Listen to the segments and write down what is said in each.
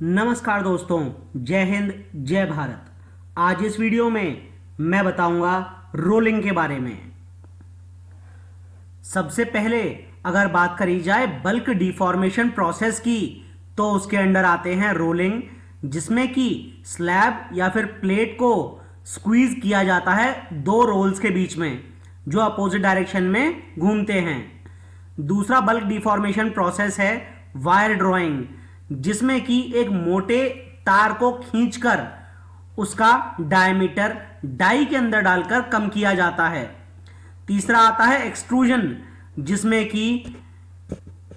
नमस्कार दोस्तों, जय हिंद जय भारत। आज इस वीडियो में मैं बताऊंगा रोलिंग के बारे में। सबसे पहले अगर बात करी जाए बल्क डिफॉर्मेशन प्रोसेस की, तो उसके अंडर आते हैं रोलिंग, जिसमें कि स्लैब या फिर प्लेट को स्क्वीज किया जाता है दो रोल्स के बीच में जो अपोजिट डायरेक्शन में घूमते हैं। दूसरा बल्क डिफॉर्मेशन प्रोसेस है वायर ड्रॉइंग, जिसमें कि एक मोटे तार को खींचकर उसका डायमीटर डाई के अंदर डालकर कम किया जाता है। तीसरा आता है एक्सट्रूजन, जिसमें कि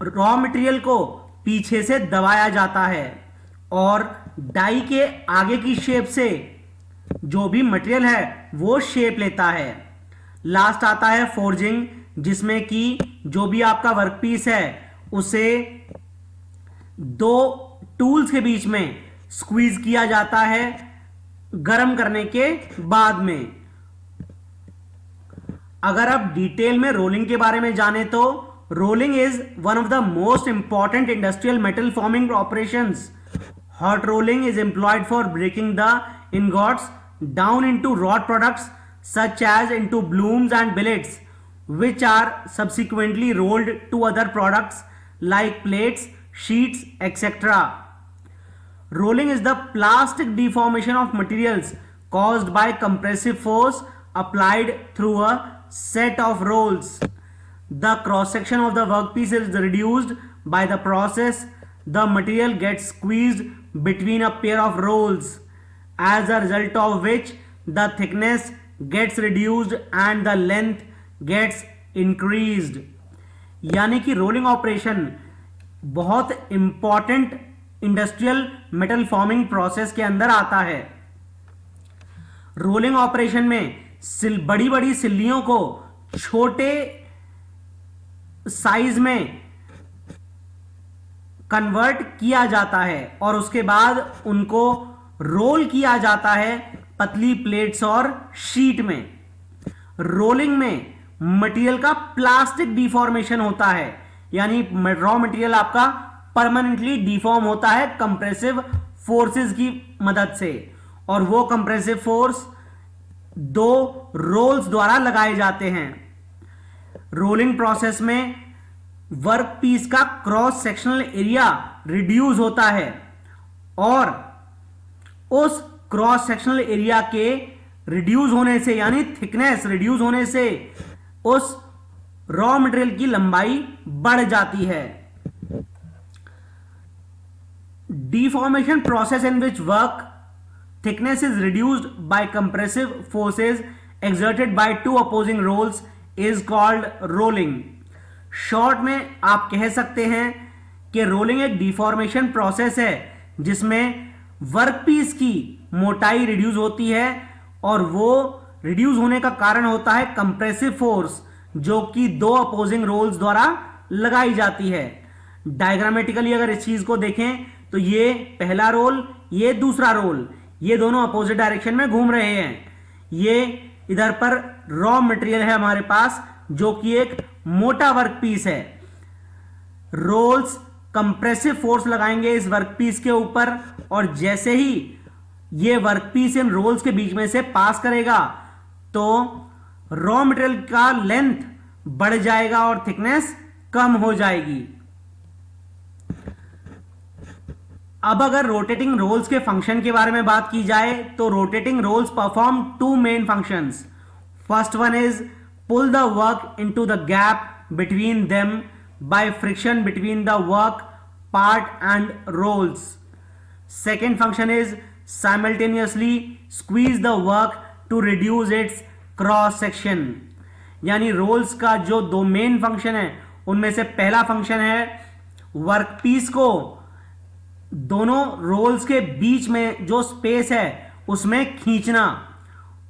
रॉ मटेरियल को पीछे से दबाया जाता है और डाई के आगे की शेप से जो भी मटेरियल है वो शेप लेता है। लास्ट आता है फोर्जिंग, जिसमें कि जो भी आपका वर्कपीस है उसे दो टूल्स के बीच में स्क्वीज किया जाता है गरम करने के बाद में। अगर आप डिटेल में रोलिंग के बारे में जाने तो rolling is one of the most important industrial metal forming operations. Hot rolling is employed for breaking the ingots down into wrought products such as into blooms and billets, which are subsequently rolled to other products like plates, sheets, etc. Rolling is the plastic deformation of materials caused by compressive force applied through a set of rolls. The cross section of the workpiece is reduced by the process. The material gets squeezed between a pair of rolls, as a result of which the thickness gets reduced and the length gets increased. यानी कि rolling operation बहुत important industrial metal forming process के अंदर आता है। Rolling operation में बड़ी बड़ी सिल्लियों को छोटे साइज में कन्वर्ट किया जाता है और उसके बाद उनको रोल किया जाता है पतली प्लेट्स और शीट में। रोलिंग में मटेरियल का प्लास्टिक डिफॉर्मेशन होता है, यानी रॉ मटेरियल आपका परमानेंटली डिफॉर्म होता है कंप्रेसिव फोर्सेस की मदद से, और वो कंप्रेसिव फोर्स दो रोल्स द्वारा लगाए जाते हैं। रोलिंग प्रोसेस में वर्क पीस का क्रॉस सेक्शनल एरिया रिड्यूस होता है और उस क्रॉस सेक्शनल एरिया के रिड्यूस होने से, यानी थिकनेस रिड्यूस होने से, उस रॉ मटेरियल की लंबाई बढ़ जाती है। Deformation process in which work thickness is reduced by compressive forces exerted by two opposing rolls is called rolling. Short में आप कह सकते हैं कि रोलिंग एक डिफॉर्मेशन प्रोसेस है जिसमें वर्कपीस की मोटाई रिड्यूस होती है, और वो रिड्यूस होने का कारण होता है कंप्रेसिव फोर्स जो कि दो अपोजिंग रोल्स द्वारा लगाई जाती है। डायग्रामेटिकली अगर इस चीज को देखें तो ये पहला रोल, ये दूसरा रोल, ये दोनों अपोजिट डायरेक्शन में घूम रहे हैं। ये इधर पर रॉ मटेरियल है हमारे पास जो कि एक मोटा वर्कपीस है। रोल्स कंप्रेसिव फोर्स लगाएंगे इस वर्कपीस के ऊपर, और जैसे ही ये वर्कपीस इन रोल्स के बीच में से पास करेगा तो रॉ मटेरियल का लेंथ बढ़ जाएगा और थिकनेस कम हो जाएगी। अब अगर रोटेटिंग रोल्स के फंक्शन के बारे में बात की जाए तो rotating rolls perform two main functions. First one is pull the work into the gap between them by friction between the work part and rolls. Second function is simultaneously squeeze the work to reduce its cross section. यानी roles का जो दो main function है उनमें से पहला function है workpiece को दोनों रोल्स के बीच में जो स्पेस है उसमें खींचना,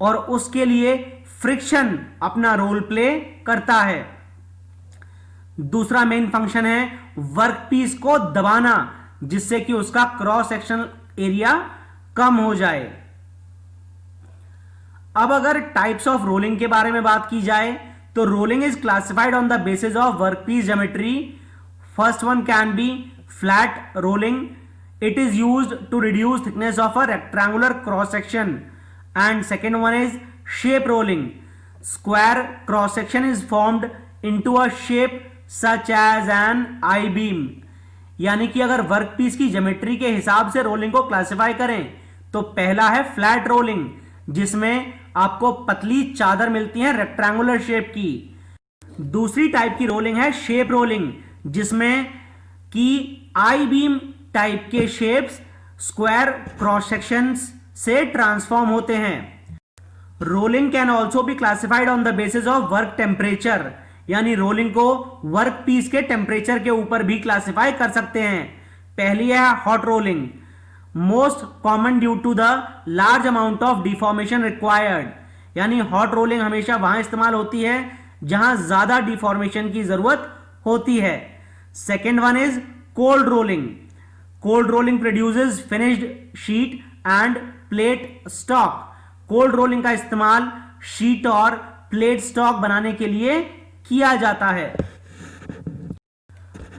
और उसके लिए फ्रिक्शन अपना रोल प्ले करता है। दूसरा मेन फंक्शन है वर्कपीस को दबाना जिससे कि उसका क्रॉस सेक्शनल एरिया कम हो जाए। अब अगर टाइप्स ऑफ रोलिंग के बारे में बात की जाए तो rolling is classified on the basis of workpiece geometry. First one can be flat rolling, It is used to reduce thickness of a rectangular cross section. And second one is shape rolling. Square cross section is formed into a shape such as an I-beam. यानी कि अगर work piece की geometry के हिसाब से rolling को classify करें तो पहला है फ्लैट रोलिंग, जिसमें आपको पतली चादर मिलती है रेक्टेंगुलर शेप की। दूसरी टाइप की रोलिंग है शेप रोलिंग, जिसमें कि आई बीम टाइप के शेप्स स्क्वायर क्रॉस सेक्शंस से ट्रांसफॉर्म होते हैं। Rolling can also be classified on the basis of work temperature, यानी रोलिंग को वर्क पीस के टेम्परेचर के ऊपर भी क्लासिफाई कर सकते हैं। पहली है hot rolling, most common due to the large amount of deformation required, यानी हॉट रोलिंग हमेशा वहां इस्तेमाल होती है जहां ज्यादा डिफॉर्मेशन की जरूरत होती है। Second one is cold rolling. Cold rolling produces finished sheet end plate stock. Cold rolling का इस्तेमाल शीट और प्लेट स्टॉक बनाने के लिए किया जाता है।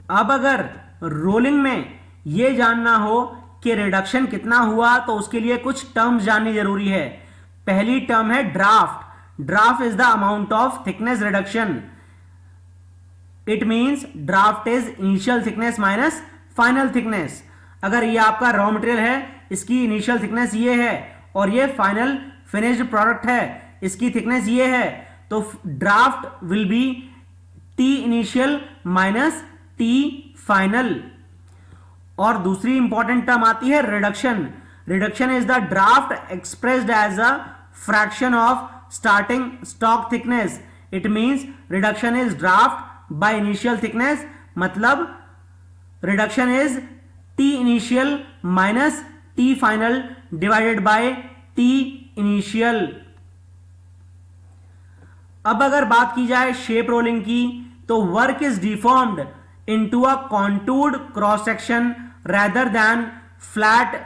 अब अगर रोलिंग में यह जानना हो कि रिडक्शन कितना हुआ तो उसके लिए कुछ टर्म्स जाननी जरूरी है। पहली टर्म है draft. Draft is the amount of thickness reduction. It means draft is initial thickness minus final thickness. अगर ये आपका रॉ मटेरियल है, इसकी इनिशियल थिकनेस ये है और ये फाइनल फिनिश्ड प्रोडक्ट है, इसकी थिकनेस ये है, तो draft will be T initial minus T final. और दूसरी इंपॉर्टेंट टर्म आती है reduction. Reduction is the draft expressed as a fraction of starting stock thickness. It means reduction is draft by initial thickness, मतलब reduction is T initial minus T final divided by T initial. अब अगर बात की जाए shape rolling की, तो work is deformed into a contoured cross section rather then flat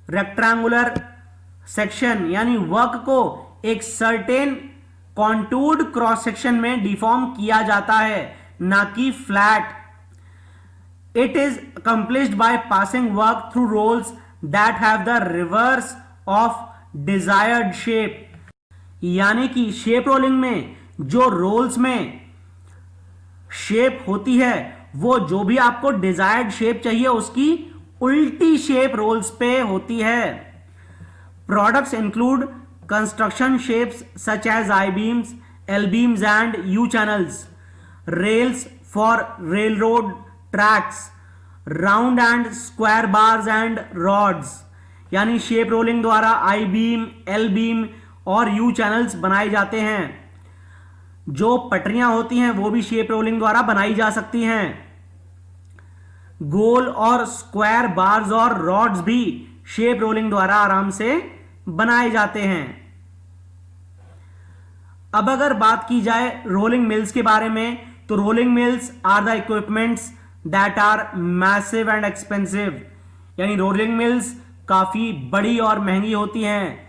rectangular section, यानी work को एक सर्टेन कॉन्टूर्ड क्रॉस सेक्शन में डिफॉर्म किया जाता है, ना कि flat. It is accomplished by passing work through rolls that have the reverse of desired shape. यानी कि शेप रोलिंग में जो रोल्स में शेप होती है वो जो भी आपको डिजायर्ड शेप चाहिए उसकी उल्टी शेप रोल्स पे होती है। Products include construction shapes such as I beams, L beams and U channels, rails for railroad tracks, round and square bars and rods. यानी शेप रोलिंग द्वारा आई बीम, एल बीम और U channels बनाए जाते हैं। जो पटरियां होती हैं वो भी शेप रोलिंग द्वारा बनाई जा सकती हैं। गोल और स्क्वायर बार्स और रॉड्स भी शेप रोलिंग द्वारा आराम से बनाए जाते हैं। अब अगर बात की जाए रोलिंग मिल्स के बारे में, तो rolling mills are the equipments that are massive and expensive, यानी रोलिंग मिल्स काफी बड़ी और महंगी होती हैं।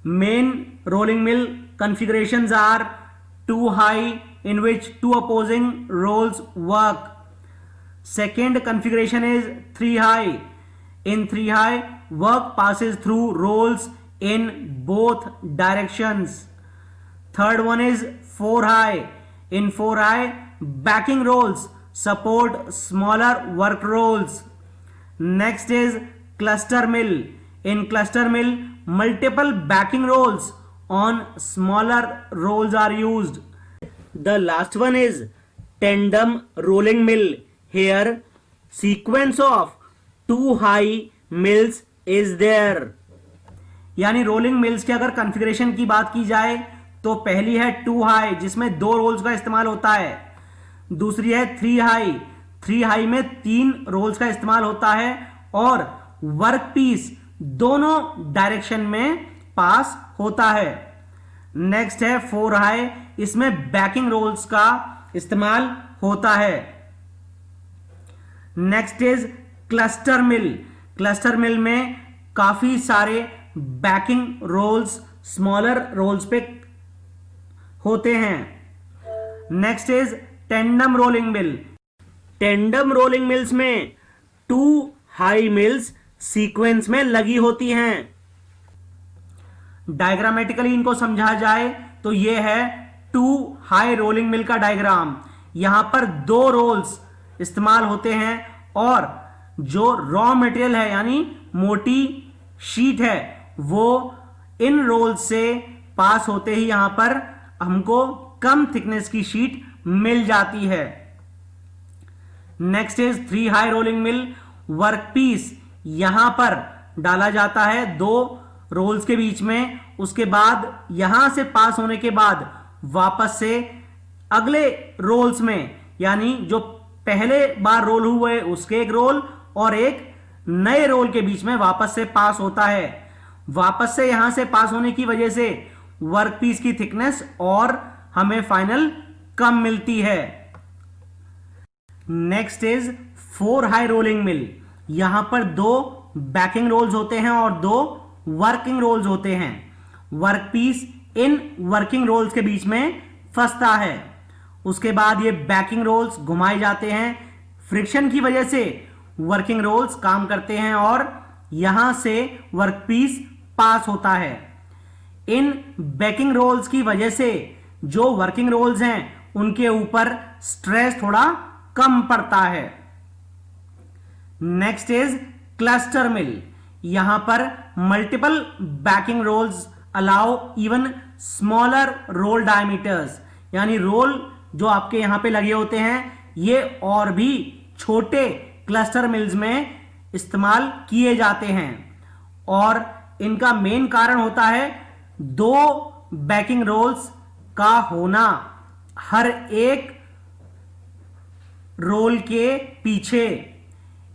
Main rolling mill configurations are 2 high in which 2 opposing rolls work. Second configuration is 3 high. In 3 high, work passes through rolls in both directions. Third one is 4 high. In 4 high, backing rolls support smaller work rolls. Next is cluster mill. In cluster mill, multiple backing rolls on smaller rolls are used. The last one is tandem rolling mill. Here, sequence of 2 high mills is there. यानी rolling mills के अगर configuration की बात की जाए तो पहली है 2 हाई जिसमें 2 रोल्स का इस्तेमाल होता है। दूसरी है 3 हाई। 3 हाई में 3 रोल्स का इस्तेमाल होता है और वर्क पीस दोनों डायरेक्शन में पास होता है। नेक्स्ट है 4 हाई, इसमें बैकिंग रोल्स का इस्तेमाल होता है। Next is cluster mill. Cluster mill में काफी सारे बैकिंग रोल्स स्मॉलर रोल्स पे होते हैं। Next is tandem rolling mill. Tandem rolling mills में 2 हाई मिल्स सीक्वेंस में लगी होती हैं। डायग्रामेटिकली इनको समझा जाए तो यह है 2 हाई रोलिंग मिल का डायग्राम। यहां पर 2 रोल्स इस्तेमाल होते हैं और जो रॉ मटेरियल है यानी मोटी शीट है वो इन रोल्स से पास होते ही यहां पर हमको कम थिकनेस की शीट मिल जाती है। Next is 3 high rolling mill. Workpiece यहां पर डाला जाता है 2 रोल्स के बीच में, उसके बाद यहां से पास होने के बाद वापस से अगले रोल्स में यानी जो पहले बार रोल हुए उसके एक रोल और एक नए रोल के बीच में वापस से पास होता है। वापस से यहां से पास होने की वजह से वर्कपीस की थिकनेस और हमें फाइनल कम मिलती है। Next is 4 high rolling mill. यहां पर 2 बैकिंग रोल्स होते हैं और 2 वर्किंग रोल्स होते हैं। वर्कपीस इन वर्किंग रोल्स के बीच में फंसता है। उसके बाद ये बैकिंग रोल्स घुमाए जाते हैं। फ्रिक्शन की वजह से वर्किंग रोल्स काम करते हैं और यहां से वर्कपीस पास होता है। इन बैकिंग रोल्स की वजह से जो वर्किंग रोल्स हैं उनके ऊपर स्ट्रेस थोड़ा कम पड़ता है। Next is cluster mill. यहां पर multiple backing rolls allow even smaller roll diameters, यानी रोल जो आपके यहां पे लगे होते हैं ये और भी छोटे क्लस्टर मिल्स में इस्तेमाल किए जाते हैं और इनका मेन कारण होता है 2 बैकिंग रोल्स का होना हर एक रोल के पीछे।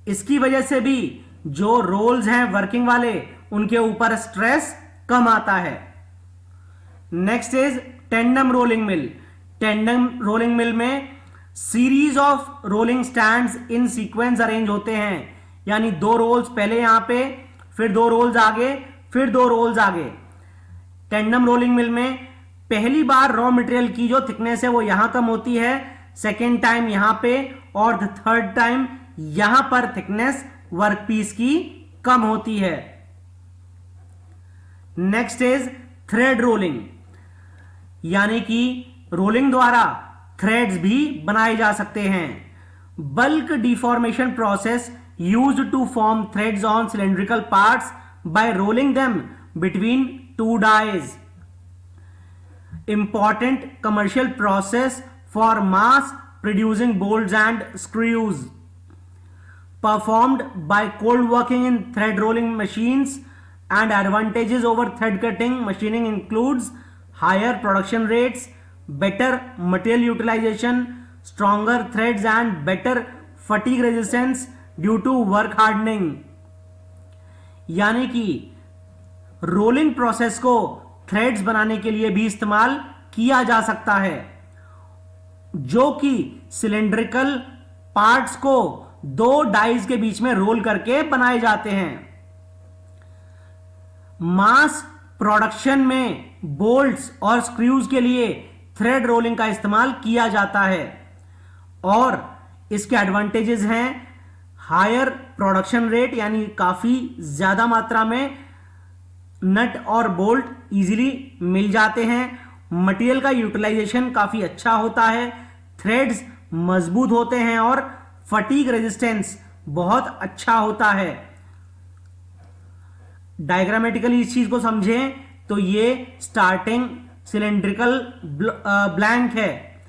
इसकी वजह से भी जो रोल्स हैं वर्किंग वाले उनके ऊपर स्ट्रेस कम आता है। Next is tandem rolling mill. Tandem rolling mill में series of rolling stands in sequence arrange होते हैं, यानी 2 रोल्स पहले यहां पे, फिर 2 रोल्स आगे, फिर 2 रोल्स आगे। टेंडम रोलिंग मिल में पहली बार रॉ मटेरियल की जो थिकनेस है वो यहां कम होती है, सेकेंड टाइम यहां पे और थर्ड टाइम यहां पर थिकनेस वर्कपीस की कम होती है। नेक्स्ट इज थ्रेड रोलिंग, यानी कि रोलिंग द्वारा थ्रेड्स भी बनाए जा सकते हैं। Bulk deformation process used to form threads on cylindrical parts by rolling them between 2 dies. Important commercial process for mass producing bolts and screws. Performed by cold working in thread rolling machines, and advantages over thread cutting machining includes higher production rates, better material utilization, stronger threads and better fatigue resistance due to work hardening. यानी कि rolling process को threads बनाने के लिए भी इस्तेमाल किया जा सकता है, जो कि सिलेंड्रिकल पार्ट्स को 2 डाइज के बीच में रोल करके बनाए जाते हैं। मास प्रोडक्शन में बोल्ट्स और स्क्रूज के लिए थ्रेड रोलिंग का इस्तेमाल किया जाता है और इसके एडवांटेजेस हैं हायर प्रोडक्शन रेट, यानी काफी ज्यादा मात्रा में नट और बोल्ट इजीली मिल जाते हैं, मटेरियल का यूटिलाइजेशन काफी अच्छा होता है, थ्रेड्स मजबूत होते हैं और फटीग रेजिस्टेंस बहुत अच्छा होता है। डायग्रामेटिकली इस चीज को समझें तो ये स्टार्टिंग सिलेंड्रिकल ब्लैंक है,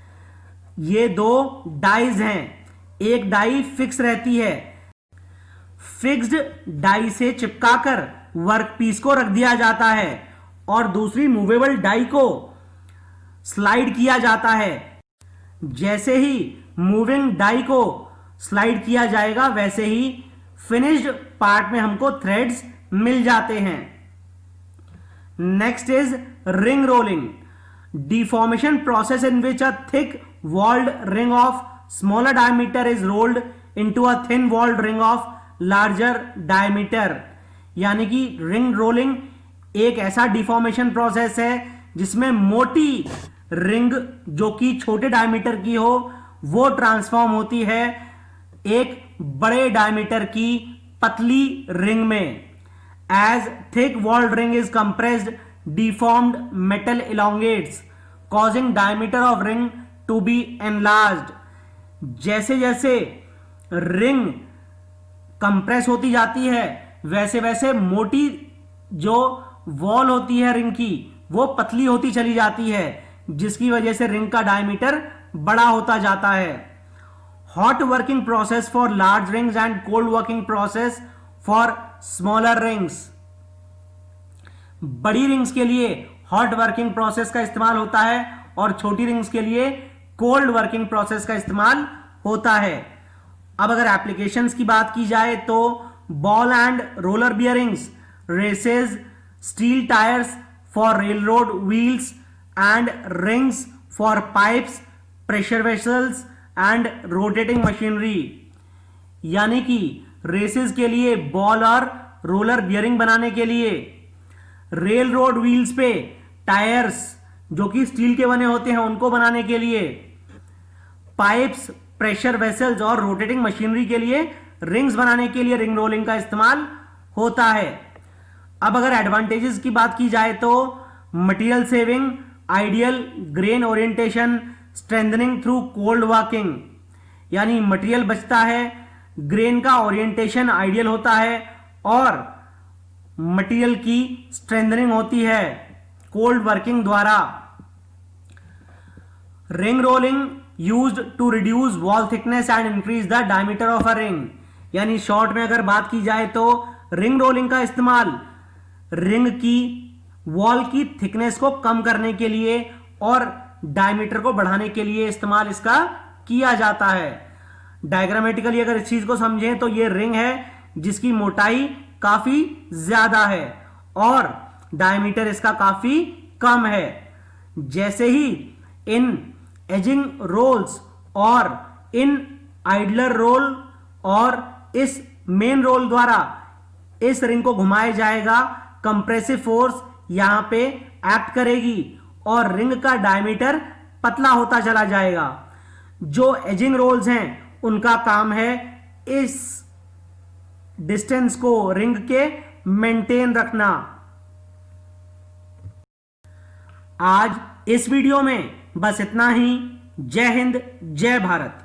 ये 2 डाइज हैं, एक डाई फिक्स रहती है, फिक्स्ड डाई से चिपकाकर वर्कपीस को रख दिया जाता है और दूसरी मूवेबल डाई को स्लाइड किया जाता है। जैसे ही मूविंग डाई को स्लाइड किया जाएगा वैसे ही फिनिश्ड पार्ट में हमको थ्रेड्स मिल जाते हैं। Next is ring rolling, deformation process in which a thick walled ring of smaller diameter is rolled into a thin walled ring of larger diameter. यानी कि रिंग रोलिंग एक ऐसा डिफॉर्मेशन प्रोसेस है जिसमें मोटी रिंग जो कि छोटे डायमीटर की हो वो ट्रांसफॉर्म होती है एक बड़े डायमीटर की पतली रिंग में. As thick walled ring is compressed, deformed metal elongates, causing diameter of ring to be enlarged. जैसे जैसे रिंग कंप्रेस होती जाती है वैसे वैसे मोटी जो वॉल होती है रिंग की वो पतली होती चली जाती है, जिसकी वजह से रिंग का डायमीटर बड़ा होता जाता है. Hot working process for large rings and cold working process for smaller rings. बड़ी रिंग्स के लिए हॉट वर्किंग प्रोसेस का इस्तेमाल होता है और छोटी रिंग्स के लिए कोल्ड वर्किंग प्रोसेस का इस्तेमाल होता है. अब अगर एप्लीकेशंस की बात की जाए तो ball and roller bearings, races, steel tires for railroad wheels and rings for pipes, pressure vessels and rotating machinery. यानी कि रेसेस के लिए बॉल और रोलर बियरिंग बनाने के लिए, रेल रोड व्हील्स पे टायर्स जो कि स्टील के बने होते हैं उनको बनाने के लिए, पाइप्स, प्रेशर वेसल्स और रोटेटिंग मशीनरी के लिए, रिंग्स बनाने के लिए रिंग रोलिंग का इस्तेमाल होता है. अब अगर एडवांटेजेस की बात की जाए तो material saving, ideal grain orientation, strengthening through cold working. यानी मटेरियल बचता है, ग्रेन का ओरिएंटेशन आइडियल होता है और मटेरियल की स्ट्रेंथनिंग होती है कोल्ड वर्किंग द्वारा. Ring rolling used to reduce wall thickness and increase the diameter of a ring. यानी शॉर्ट में अगर बात की जाए तो रिंग रोलिंग का इस्तेमाल रिंग की वॉल की थिकनेस को कम करने के लिए और डायमीटर को बढ़ाने के लिए इस्तेमाल इसका किया जाता है. डायग्रामेटिकली अगर इस चीज को समझें तो ये रिंग है जिसकी मोटाई काफी ज्यादा है और डायमीटर इसका काफी कम है. जैसे ही इन एजिंग रोल्स और इन आइडलर रोल और इस मेन रोल द्वारा इस रिंग को घुमाया जाएगा, कंप्रेसिव फोर्स यहां पे एक्ट करेगी और रिंग का डायमीटर पतला होता चला जाएगा. जो एजिंग रोल्स हैं उनका काम है इस डिस्टेंस को रिंग के मेंटेन रखना. आज इस वीडियो में बस इतना ही. जय हिंद, जय भारत.